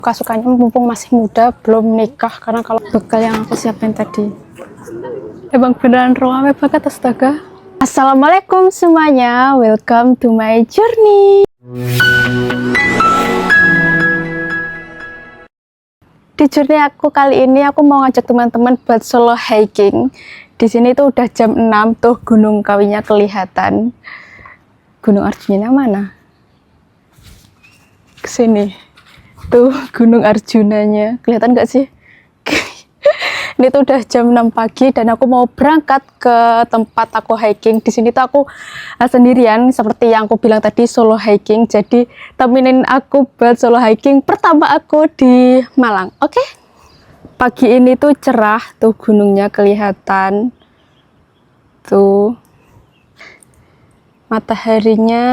Suka-sukanya mumpung masih muda, belum nikah, karena kalau bekal yang aku siapin tadi emang beneran rame banget, astaga. Assalamualaikum semuanya, welcome to my journey. Di journey aku kali ini aku mau ngajak teman-teman buat solo hiking. Di sini tuh udah jam 6 tuh Gunung Kawinya kelihatan. Gunung Arjuna mana? Kesini. Tuh Gunung Arjunanya kelihatan nggak sih? Ini tuh udah jam 6 pagi dan aku mau berangkat ke tempat aku hiking. Di sini tuh aku sendirian, seperti yang aku bilang tadi, solo hiking. Jadi temenin aku buat solo hiking pertama aku di Malang. Oke? Pagi ini tuh cerah, tuh gunungnya kelihatan. Tuh mataharinya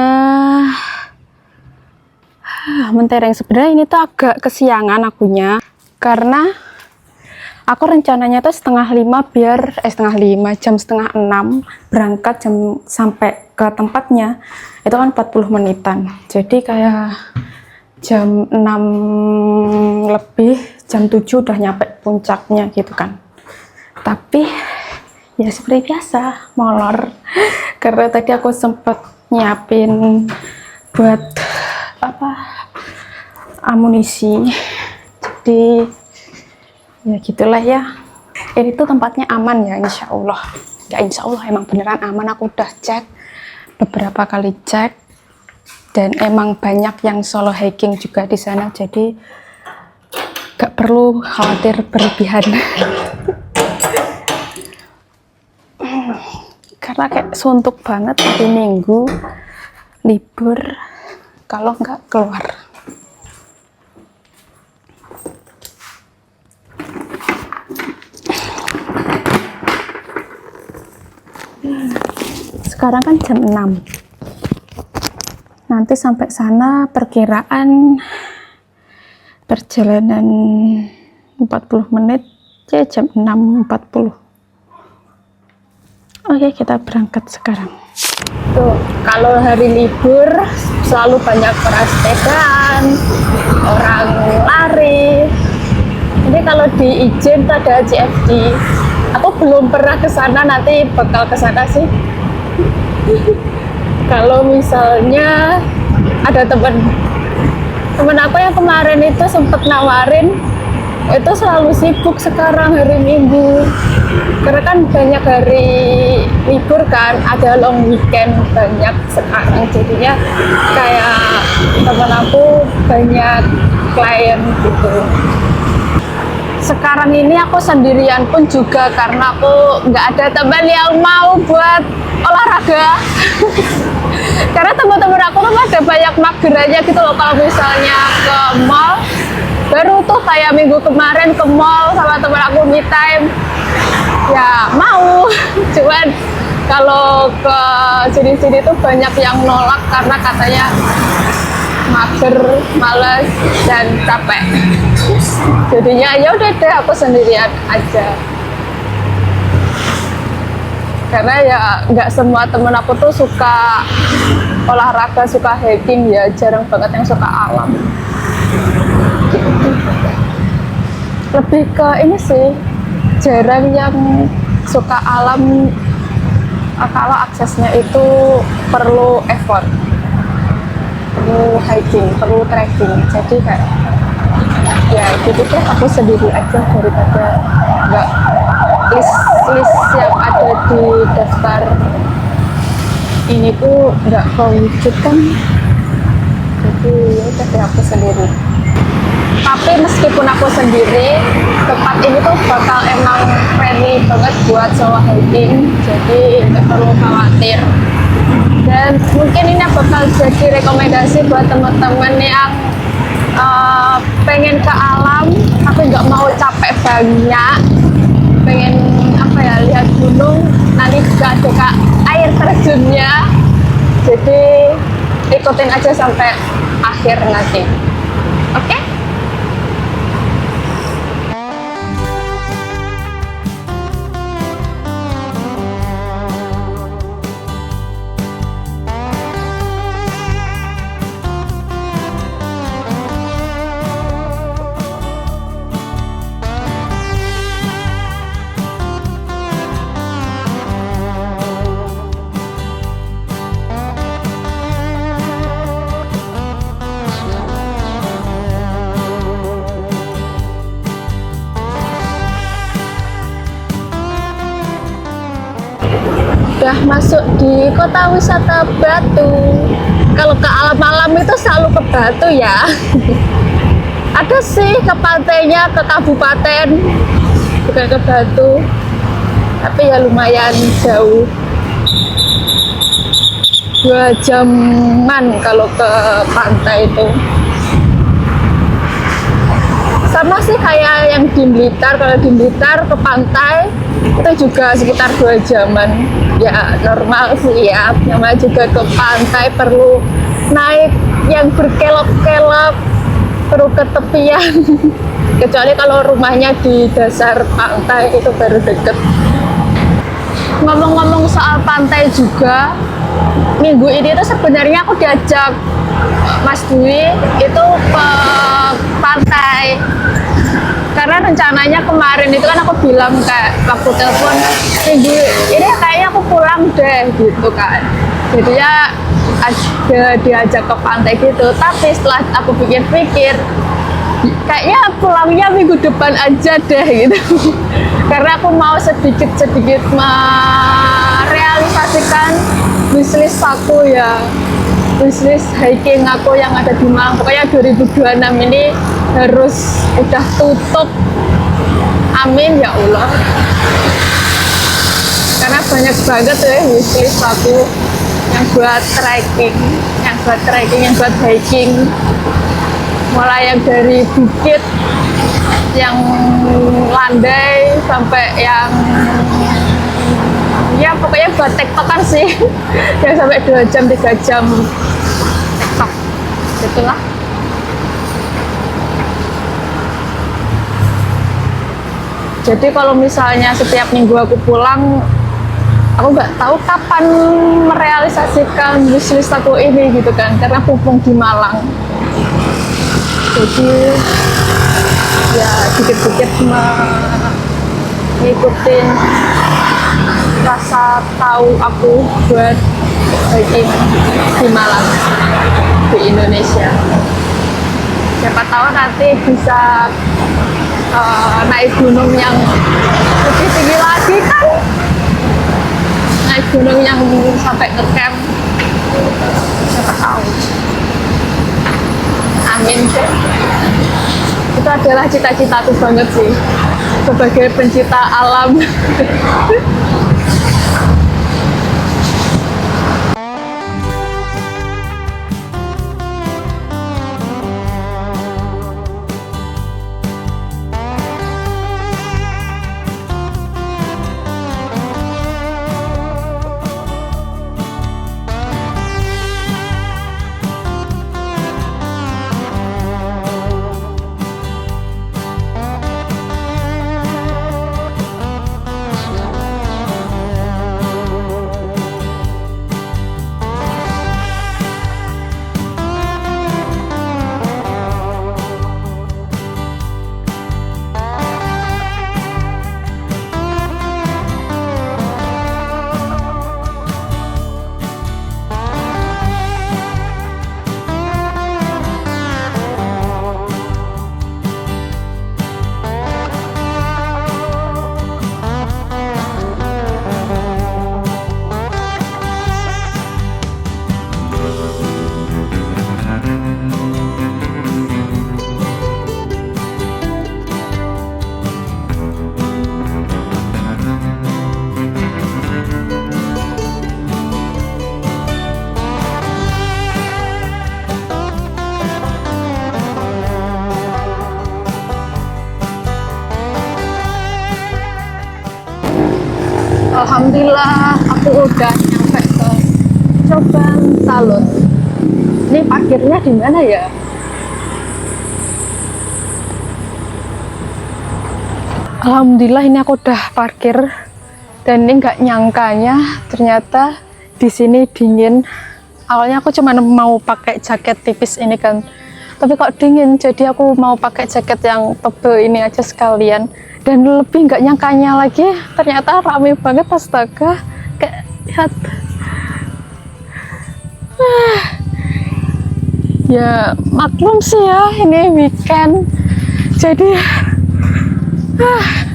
mentereng. Sebenarnya ini tuh agak kesiangan akunya, karena aku rencananya tuh jam setengah 6 berangkat sampai ke tempatnya itu kan 40 menitan. Jadi kayak jam 6 lebih, jam 7 udah nyampe puncaknya gitu kan. Tapi ya seperti biasa molor karena tadi aku sempet nyiapin buat amunisi, jadi ya gitulah ya. Ini tuh tempatnya aman ya, insya Allah. Ya insya Allah emang beneran aman, aku udah cek beberapa kali cek dan emang banyak yang solo hiking juga di sana, jadi gak perlu khawatir berlebihan. Karena kayak suntuk banget hari Minggu libur kalau nggak keluar. Sekarang kan jam 6. Nanti sampai sana perkiraan perjalanan 40 menit ya, jam 6.40. Oke, kita berangkat sekarang. Tuh, kalau hari libur selalu banyak orang sepedaan, orang lari. Jadi kalau di Ijen ada CFD. Aku belum pernah ke sana, nanti bakal ke sana sih. Kalau misalnya ada temen aku yang kemarin itu sempet nawarin, itu selalu sibuk sekarang hari Minggu karena kan banyak hari libur kan, ada long weekend banyak sekarang, jadinya kayak temen aku banyak klien gitu. Sekarang ini aku sendirian pun juga karena aku nggak ada teman yang mau buat olahraga. Karena teman-teman aku tuh ada banyak magerannya gitu loh, kalau misalnya ke mall. Baru tuh kayak minggu kemarin ke mall sama teman aku me time, ya mau. Cuman kalau ke sini-sini tuh banyak yang nolak karena katanya mager, males, dan capek. Jadinya ya udah deh, aku sendirian aja. Karena ya nggak semua temen aku tuh suka olahraga, suka hiking ya, jarang banget yang suka alam. Lebih ke ini sih, jarang yang suka alam kalau aksesnya itu perlu effort, perlu hiking, perlu trekking. Jadi kayak ya gitu deh, aku sendiri aja daripada nggak list yang ada di daftar ini tuh nggak kewujud kan. Jadi ya udah deh, aku sendiri. Tapi meskipun aku sendiri, tempat ini tuh bakal emang friendly banget buat solo hiking, jadi nggak perlu khawatir. Dan mungkin ini bakal jadi rekomendasi buat teman-teman yang pengen ke alam tapi nggak mau capek banyak, pengen lihat gunung, nanti juga ada air terjunnya, jadi ikutin aja sampai akhir nanti. Oke? udah masuk di kota wisata Batu. Kalau ke alam-alam itu selalu ke Batu ya. Ada sih ke pantainya, ke kabupaten, bukan ke Batu. Tapi ya lumayan jauh. 2 jaman kalau ke pantai itu. Sama sih kayak yang di Blitar. Kalau di Blitar ke pantai itu juga sekitar 2 jaman. Ya normal sih ya. Namanya juga ke pantai perlu naik yang berkelok-kelok, perlu ke tepian. Kecuali kalau rumahnya di dasar pantai itu baru deket. Ngomong-ngomong soal pantai juga, minggu ini tuh sebenarnya aku diajak Mas Dwi itu ke pantai. Karena rencananya kemarin itu kan aku bilang kayak waktu telepon, minggu ini kayaknya aku pulang deh gitu kan. Jadi ya ada diajak ke pantai gitu. Tapi setelah aku pikir-pikir, kayaknya pulangnya minggu depan aja deh gitu. Karena aku mau sedikit-sedikit merealisasikan wishlist aku ya, wishlist hiking aku yang ada di Malang. Pokoknya 2026 ini harus udah tutup, amin ya Allah. Karena banyak banget ya wishlist aku yang buat trekking, yang buat hiking. Mulai yang dari bukit yang landai sampai yang ya pokoknya buat tektokan sih. Yang sampai 2 jam 3 jam tektok gitulah. Jadi kalau misalnya setiap minggu aku pulang, aku nggak tahu kapan merealisasikan wishlist aku ini gitu kan, karena pumpung di Malang. Jadi ya dikit-dikit ngikutin rasa tahu aku buat hiking di Malang, di Indonesia. Siapa tahu nanti bisa naik gunung yang lebih tinggi lagi kan, naik gunung yang sampai ke camp, siapa tahu. Amin deh. Itu adalah cita-citaku banget sih sebagai pencinta alam. Alhamdulillah aku udah nyampe ke Coban Talun. Ini parkirnya di mana ya? Alhamdulillah ini aku udah parkir, dan ini nggak nyangkanya ternyata di sini dingin. Awalnya aku cuma mau pakai jaket tipis ini kan, tapi kok dingin, jadi aku mau pakai jaket yang tebel ini aja sekalian. Dan lebih nggak nyangkanya lagi, ternyata rame banget, astaga. Kayak lihat. Ya maklum sih ya, ini weekend. Jadi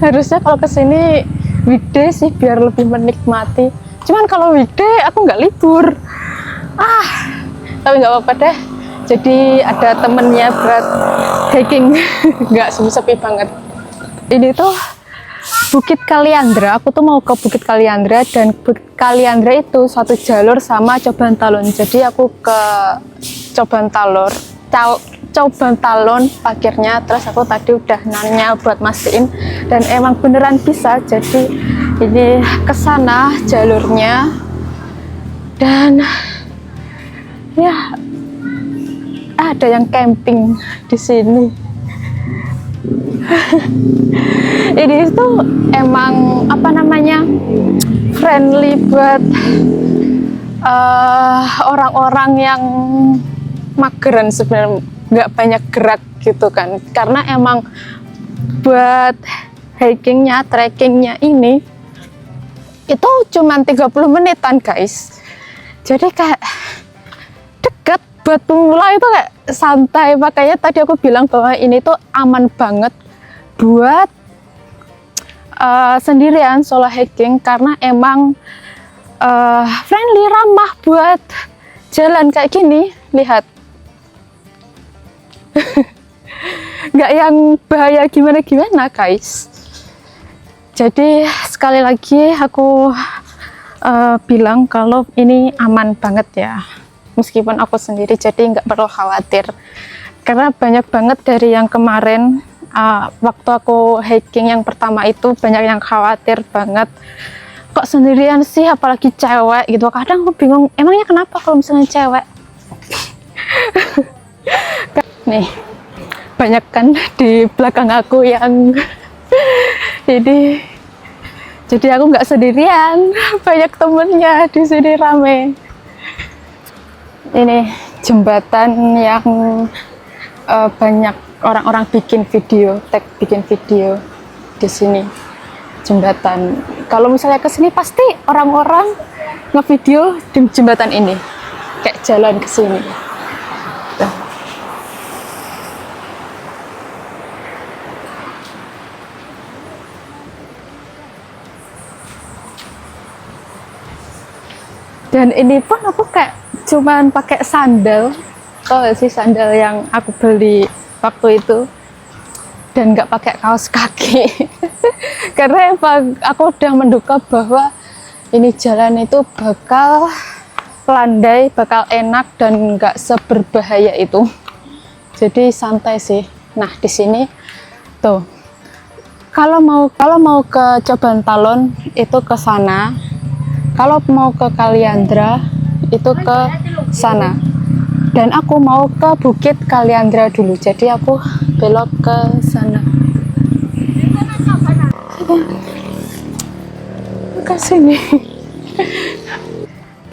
harusnya kalau kesini weekday sih biar lebih menikmati. Cuman kalau weekday aku nggak libur. Tapi nggak apa-apa deh. Jadi ada temennya buat hiking, nggak sepi banget. Ini tuh Bukit Kaliandra. Aku tuh mau ke Bukit Kaliandra, dan Bukit Kaliandra itu satu jalur sama Coban Talun. Jadi aku ke Coban Talun parkirnya, terus aku tadi udah nanya buat mastiin, dan emang beneran bisa. Jadi ini ke sana jalurnya, dan ya ada yang camping di sini. Ini tuh emang apa namanya, friendly buat orang-orang yang mageran sebenarnya, nggak banyak gerak gitu kan, karena emang buat hikingnya, trekkingnya ini itu cuman 30 menitan guys. Jadi kayak deket, buat pemula itu kayak santai. Makanya tadi aku bilang bahwa ini tuh aman banget buat sendirian solo hiking, karena emang friendly, ramah buat jalan kayak gini. Lihat, nggak yang bahaya gimana-gimana guys. Jadi sekali lagi aku bilang kalau ini aman banget ya, meskipun aku sendiri, jadi nggak perlu khawatir. Karena banyak banget dari yang kemarin waktu aku hiking yang pertama itu, banyak yang khawatir banget, kok sendirian sih, apalagi cewek gitu. Kadang aku bingung, emangnya kenapa kalau misalnya cewek? Nih, banyak kan di belakang aku yang jadi aku nggak sendirian, banyak temennya di sini, rame. Ini jembatan yang banyak orang-orang bikin video di sini. Jembatan, kalau misalnya ke sini pasti orang-orang ngevideo di jembatan ini, kayak jalan ke sini. Dan ini pun aku kayak cuman pakai sandal, sandal yang aku beli waktu itu, dan nggak pakai kaos kaki. Karena emang aku udah menduga bahwa ini jalan itu bakal landai, bakal enak, dan nggak seberbahaya itu. Jadi santai sih. Nah di sini tuh, kalau mau ke Coban Talun itu ke sana. Kalau mau ke Kaliandra itu ke sana, dan aku mau ke Bukit Kaliandra dulu, jadi aku belok ke sana. Ke sini.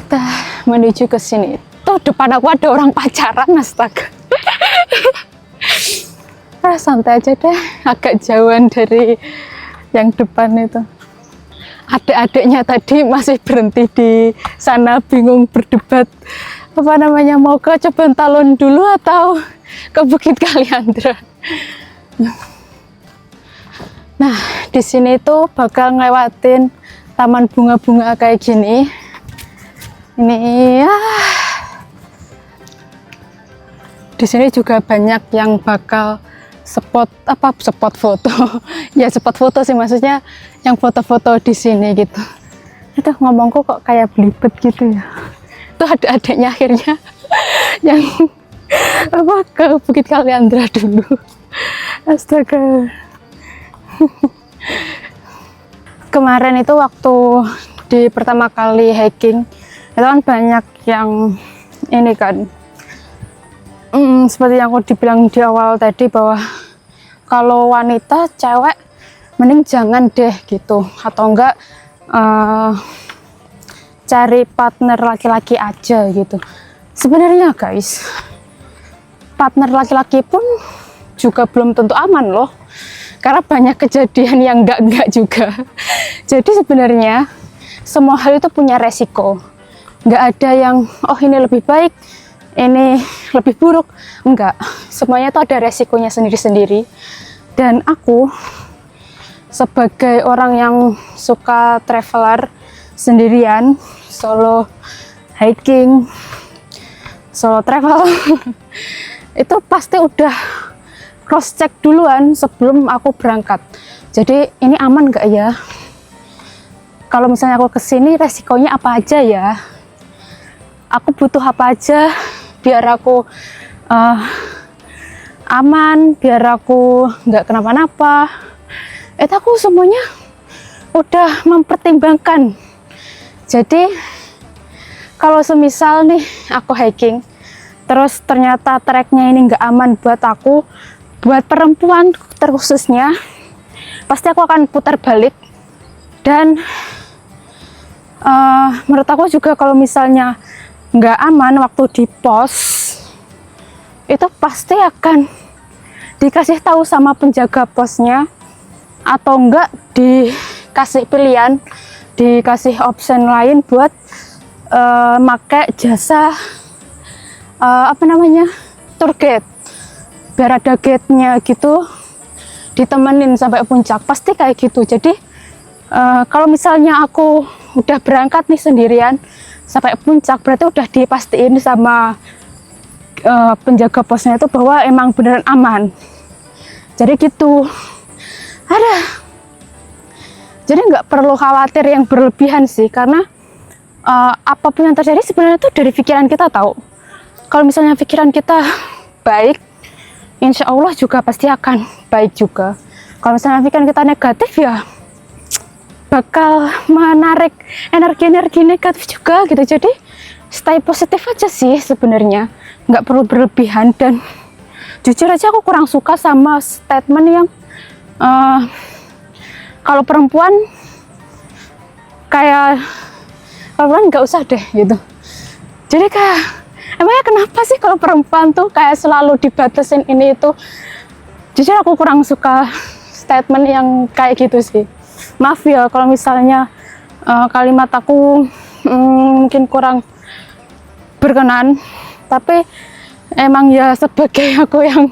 Kita menuju ke sini. Tuh depan aku ada orang pacaran, astaga. Santai aja deh, agak jauhan dari yang depan itu. Adik-adiknya tadi masih berhenti di sana, bingung berdebat apa namanya, mau ke Coban Talun dulu atau ke Bukit Kaliandra. Nah di sini tuh bakal ngelewatin taman bunga-bunga kayak gini. Ini ya, di sini juga banyak yang bakal spot foto. Ya spot foto sih, maksudnya yang foto-foto di sini gitu. Aduh, ngomongku kok kayak belibet gitu ya. Itu ada adiknya akhirnya yang ke Bukit Kaliandra dulu. Astaga. Kemarin itu waktu di pertama kali hiking itu kan banyak yang ini kan, seperti yang aku dibilang di awal tadi, bahwa kalau wanita, cewek, mending jangan deh gitu, atau enggak cari partner laki-laki aja gitu. Sebenarnya guys, partner laki-laki pun juga belum tentu aman loh, karena banyak kejadian yang enggak juga. Jadi sebenarnya semua hal itu punya resiko, nggak ada yang oh ini lebih baik, ini lebih buruk, enggak. Semuanya tuh ada resikonya sendiri-sendiri. Dan aku sebagai orang yang suka traveler, sendirian, solo hiking, solo travel itu pasti udah cross check duluan sebelum aku berangkat. Jadi ini aman nggak ya? Kalau misalnya aku kesini resikonya apa aja ya? Aku butuh apa aja biar aku aman, biar aku nggak kenapa-napa. Itu aku semuanya udah mempertimbangkan. Jadi kalau semisal nih aku hiking, terus ternyata treknya ini nggak aman buat aku, buat perempuan terkhususnya, pasti aku akan putar balik. Dan menurut aku juga kalau misalnya nggak aman waktu di pos, itu pasti akan dikasih tahu sama penjaga posnya, atau enggak dikasih pilihan, dikasih option lain buat pakai jasa tour guide, biar ada guide-nya gitu, ditemenin sampai puncak, pasti kayak gitu. Jadi kalau misalnya aku udah berangkat nih sendirian sampai puncak, berarti udah dipastiin sama penjaga posnya itu bahwa emang beneran aman. Jadi gitu. Jadi nggak perlu khawatir yang berlebihan sih, karena apapun yang terjadi sebenarnya itu dari pikiran kita tahu. Kalau misalnya pikiran kita baik, insya Allah juga pasti akan baik juga. Kalau misalnya pikiran kita negatif, ya bakal menarik energi-energi negatif juga gitu. Jadi stay positif aja sih sebenarnya, nggak perlu berlebihan. Dan jujur aja aku kurang suka sama statement yang kalau perempuan kayak nggak usah deh gitu. Jadi kayak emangnya kenapa sih kalau perempuan tuh kayak selalu dibatasin ini itu. Jujur aku kurang suka statement yang kayak gitu sih. Maaf ya kalau misalnya kalimat aku mungkin kurang berkenan, tapi emang ya sebagai aku yang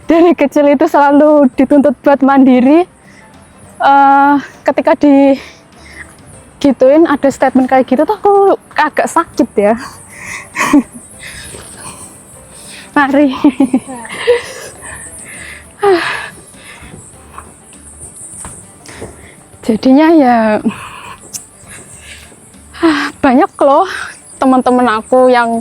dari kecil itu selalu dituntut buat mandiri, ketika gituin ada statement kayak gitu tuh aku agak sakit ya. Mari. Jadinya ya banyak loh teman-teman aku yang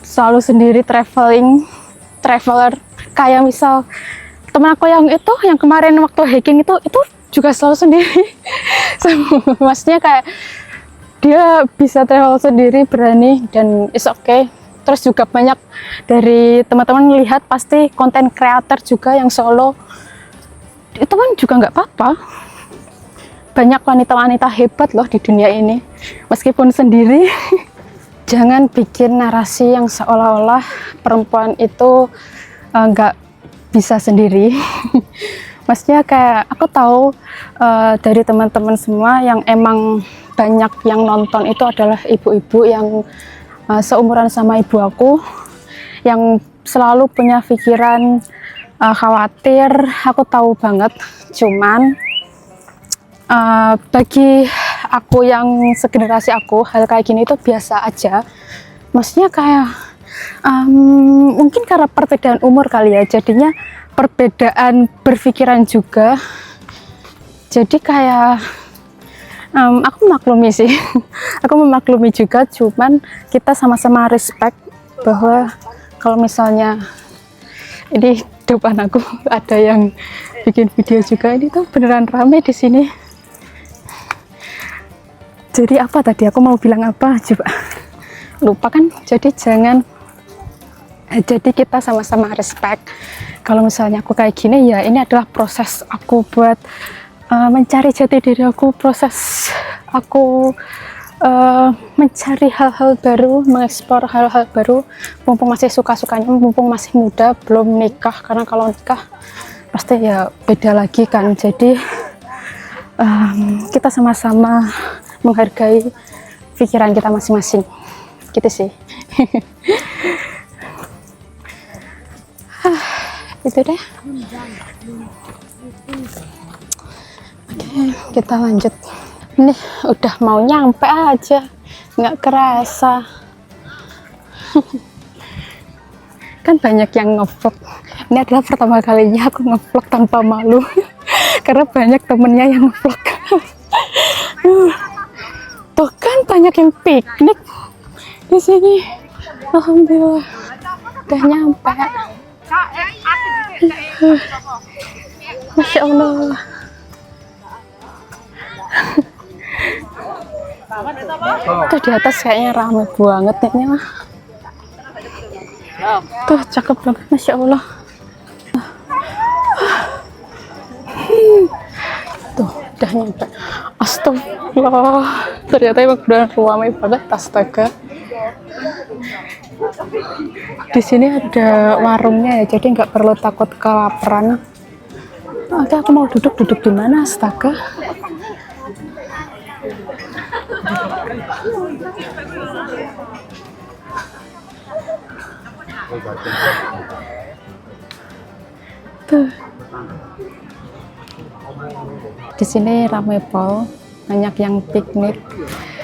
selalu sendiri traveler. Kayak misal teman aku yang kemarin waktu hiking itu juga selalu sendiri. Maksudnya kayak dia bisa travel sendiri, berani, dan it's okay. Terus juga banyak dari teman-teman lihat pasti konten creator juga yang solo, itu kan juga nggak apa-apa. Banyak wanita-wanita hebat loh di dunia ini meskipun sendiri. Jangan bikin narasi yang seolah-olah perempuan itu nggak bisa sendiri. Maksudnya kayak aku tahu dari teman-teman semua yang emang banyak yang nonton itu adalah ibu-ibu yang seumuran sama ibu aku, yang selalu punya pikiran khawatir. Aku tahu banget, cuman bagi aku yang segenerasi aku, hal kayak gini itu biasa aja. Maksudnya kayak mungkin karena perbedaan umur kali ya, jadinya perbedaan berpikiran juga. Jadi kayak aku memaklumi sih. Aku memaklumi juga, cuman kita sama-sama respect bahwa kalau misalnya ini depan aku ada yang bikin video juga, ini tuh beneran rame di sini. Jadi apa tadi aku mau bilang apa coba, lupa kan. Jadi kita sama-sama respect. Kalau misalnya aku kayak gini, ya ini adalah proses aku buat mencari jati diri aku, proses aku mencari hal-hal baru, mengeksplor hal-hal baru, mumpung masih suka-sukanya, mumpung masih muda, belum nikah. Karena kalau nikah pasti ya beda lagi kan. Jadi kita sama-sama menghargai pikiran kita masing-masing gitu sih. Itu deh. Oke, kita lanjut. Ini udah mau nyampe aja, nggak kerasa. Kan banyak yang ngevlog. Ini adalah pertama kalinya aku ngevlog tanpa malu. Karena banyak temennya yang ngevlog. Tuh kan banyak yang piknik di sini. Alhamdulillah udah nyampe. Masya Allah. Tuh di atas kayaknya rame banget nih mah. Tuh cakep banget, Masya Allah. Tuh udah nyampe. Astagfirullah, ternyata emang benar ramai banget. Astaga, di sini ada warungnya ya, jadi nggak perlu takut kelaparan. Oke, aku mau duduk di mana? Astaga. Tuh. Di sini ramai pol, banyak yang piknik.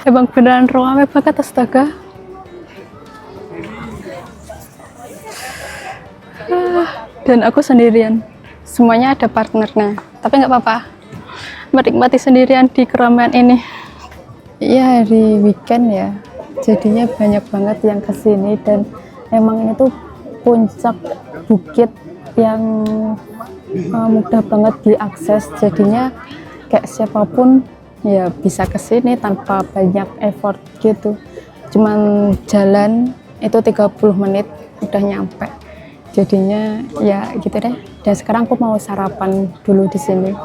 Emang beneran ramai banget, astaga. Dan aku sendirian. Semuanya ada partnernya, tapi nggak apa-apa. Menikmati sendirian di keramaian ini. Iya, hari weekend ya, jadinya banyak banget yang kesini dan emang ini tuh puncak bukit yang mudah banget diakses, jadinya kayak siapapun ya bisa kesini tanpa banyak effort gitu. Cuman jalan itu 30 menit udah nyampe, jadinya ya gitu deh. Dan sekarang aku mau sarapan dulu di sini.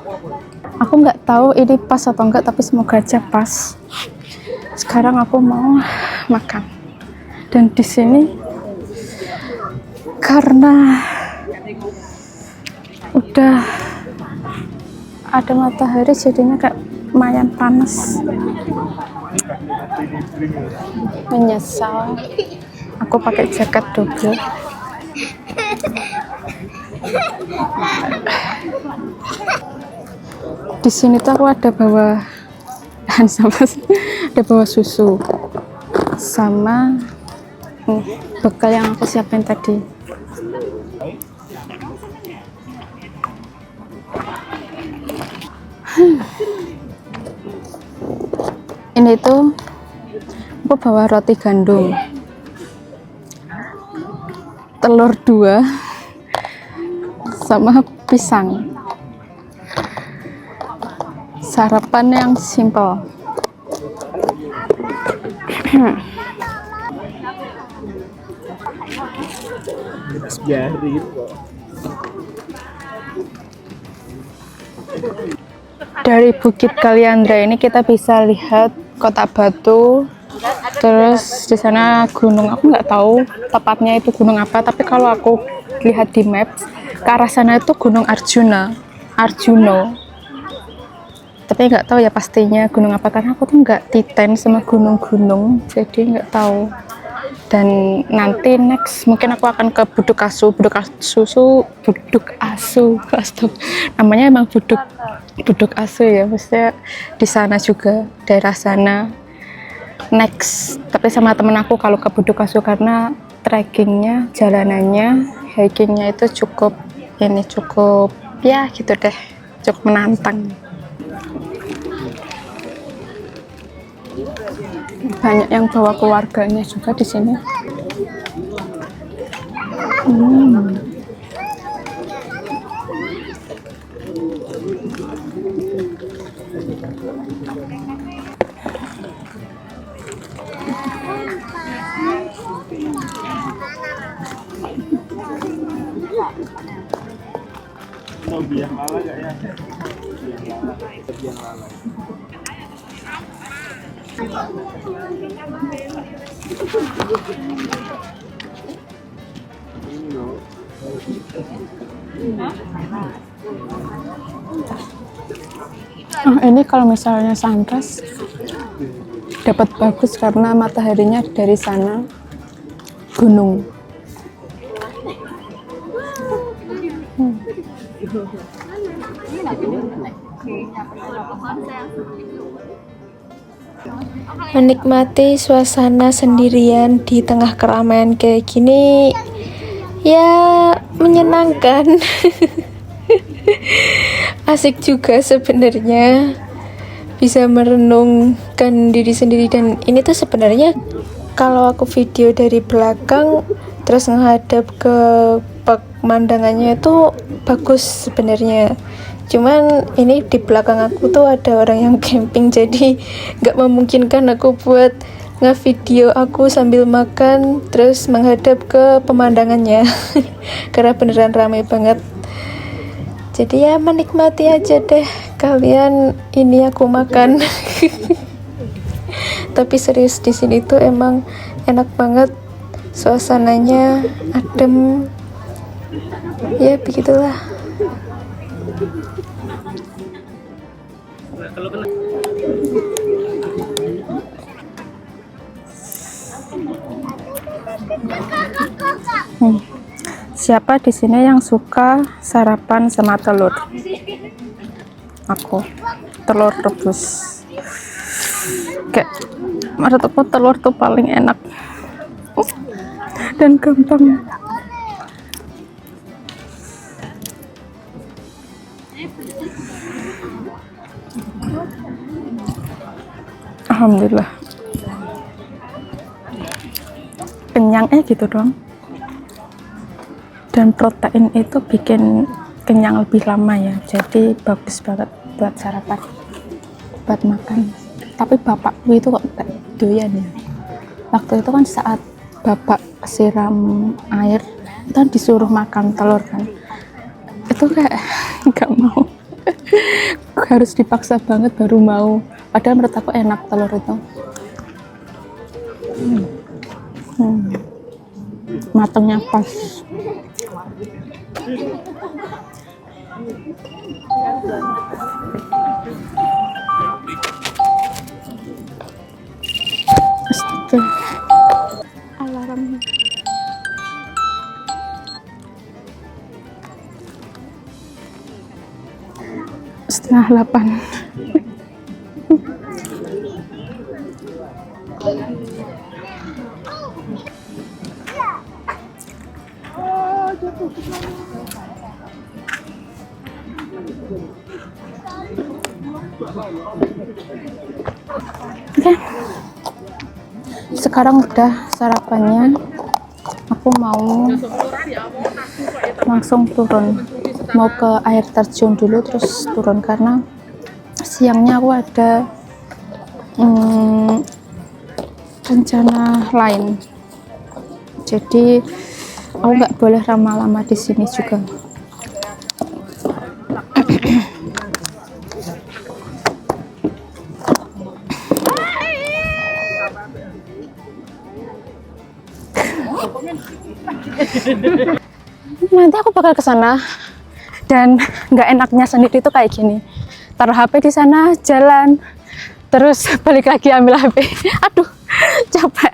Aku nggak tahu ini pas atau enggak, tapi semoga aja pas. Sekarang aku mau makan. Dan di sini karena udah ada matahari, jadinya kayak lumayan panas. Menyesal aku pakai jaket double. Di sini tuh aku ada bawa ada bawa susu sama bekal yang aku siapin tadi. Ini tuh aku bawa roti gandum, telur 2 sama pisang. Sarapan yang simple. Dari Bukit Kaliandra ini kita bisa lihat Kota Batu. Terus di sana gunung, aku nggak tahu tepatnya itu gunung apa, tapi kalau aku lihat di map ke arah sana itu Gunung Arjuno. Tapi nggak tahu ya pastinya gunung apa, karena aku tuh nggak titen sama gunung-gunung, jadi nggak tahu. Dan nanti next mungkin aku akan ke Buduk Asu. Namanya emang Buduk Asu ya, maksudnya di sana juga, daerah sana. Next, tapi sama temen aku kalau ke Buduk Asu, karena trekkingnya, jalanannya, hikingnya itu cukup ya gitu deh, cukup menantang. Banyak yang bawa keluarganya juga di sini. Ini kalau misalnya sunrise dapat bagus karena mataharinya dari sana gunung. Menikmati suasana sendirian di tengah keramaian kayak gini ya menyenangkan. Asik juga sebenarnya, bisa merenungkan diri sendiri. Dan ini tuh sebenarnya kalau aku video dari belakang terus menghadap ke pemandangannya itu bagus sebenarnya. Cuman ini di belakang aku tuh ada orang yang camping, jadi nggak memungkinkan aku buat ngevideo aku sambil makan terus menghadap ke pemandangannya. Karena beneran ramai banget. Jadi ya menikmati aja deh kalian, ini aku makan. Tapi serius di sini tuh emang enak banget, suasananya adem. Ya begitulah. Siapa di sini yang suka sarapan sama telur? Aku, telur rebus. Kayak menurut aku telur tuh paling enak dan gampang. Alhamdulillah. Kenyang gitu doang. Dan protein itu bikin kenyang lebih lama ya, jadi bagus banget buat sarapan, buat makan. Tapi bapakku itu kok gak doyan ya. Waktu itu kan saat bapak siram air itu kan disuruh makan telur kan, itu kayak gak mau. Harus dipaksa banget baru mau, padahal menurut aku enak telur itu. Matangnya pas. Alarm. Setengah 8. Oke. Sekarang udah sarapannya, aku mau langsung turun, mau ke air terjun dulu terus turun karena siangnya aku ada rencana lain, jadi aku nggak boleh lama-lama di sini juga. Nanti aku bakal ke sana, dan nggak enaknya sendiri tuh kayak gini, taruh HP di sana, jalan, terus balik lagi ambil HP. Aduh, capek.